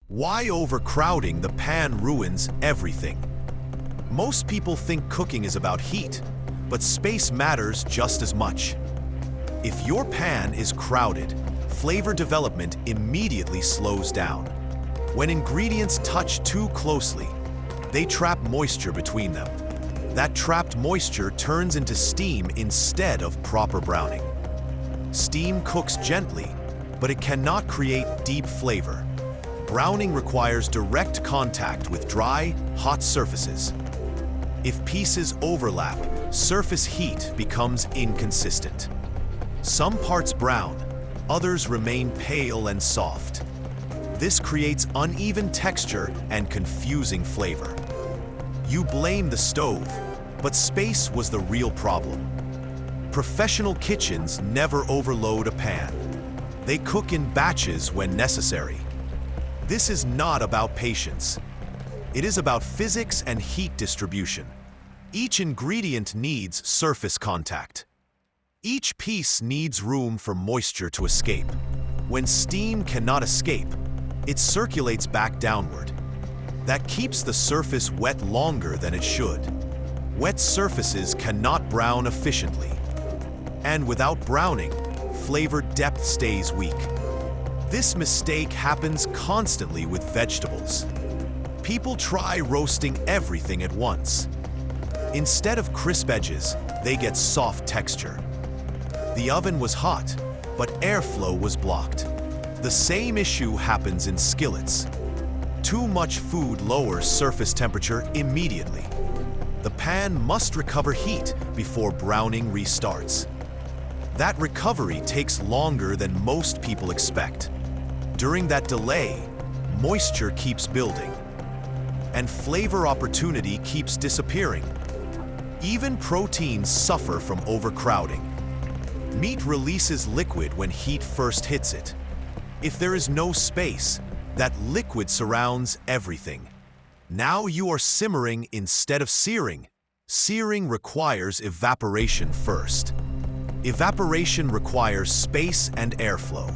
Why overcrowding the pan ruins everything? Most people think cooking is about heat, but space matters just as much. If your pan is crowded, flavor development immediately slows down. When ingredients touch too closely, they trap moisture between them. That trapped moisture turns into steam instead of proper browning. Steam cooks gently, but it cannot create deep flavor. Browning requires direct contact with dry, hot surfaces. If pieces overlap, surface heat becomes inconsistent. Some parts brown, others remain pale and soft. This creates uneven texture and confusing flavor. You blame the stove, but space was the real problem. Professional kitchens never overload a pan. They cook in batches when necessary. This is not about patience. It is about physics and heat distribution. Each ingredient needs surface contact. Each piece needs room for moisture to escape. When steam cannot escape, it circulates back downward. That keeps the surface wet longer than it should. Wet surfaces cannot brown efficiently. And without browning, flavor depth stays weak. This mistake happens constantly with vegetables. People try roasting everything at once. Instead of crisp edges, they get soft texture. The oven was hot, but airflow was blocked. The same issue happens in skillets. Too much food lowers surface temperature immediately. The pan must recover heat before browning restarts. That recovery takes longer than most people expect. During that delay, moisture keeps building, and flavor opportunity keeps disappearing. Even proteins suffer from overcrowding. Meat releases liquid when heat first hits it. If there is no space, that liquid surrounds everything. Now you are simmering instead of searing. Searing requires evaporation first. Evaporation requires space and airflow.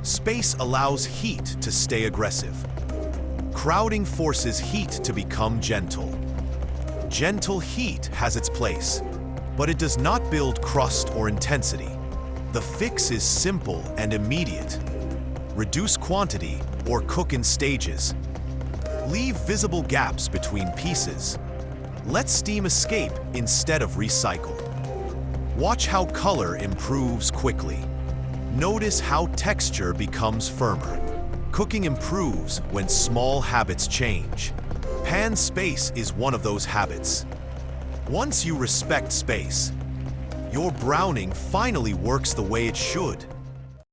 Space allows heat to stay aggressive. Crowding forces heat to become gentle. Gentle heat has its place, but it does not build crust or intensity. The fix is simple and immediate. Reduce quantity or cook in stages. Leave visible gaps between pieces. Let steam escape instead of recycle. Watch how color improves quickly. Notice how texture becomes firmer. Cooking improves when small habits change. Pan space is one of those habits. Once you respect space, your browning finally works the way it should.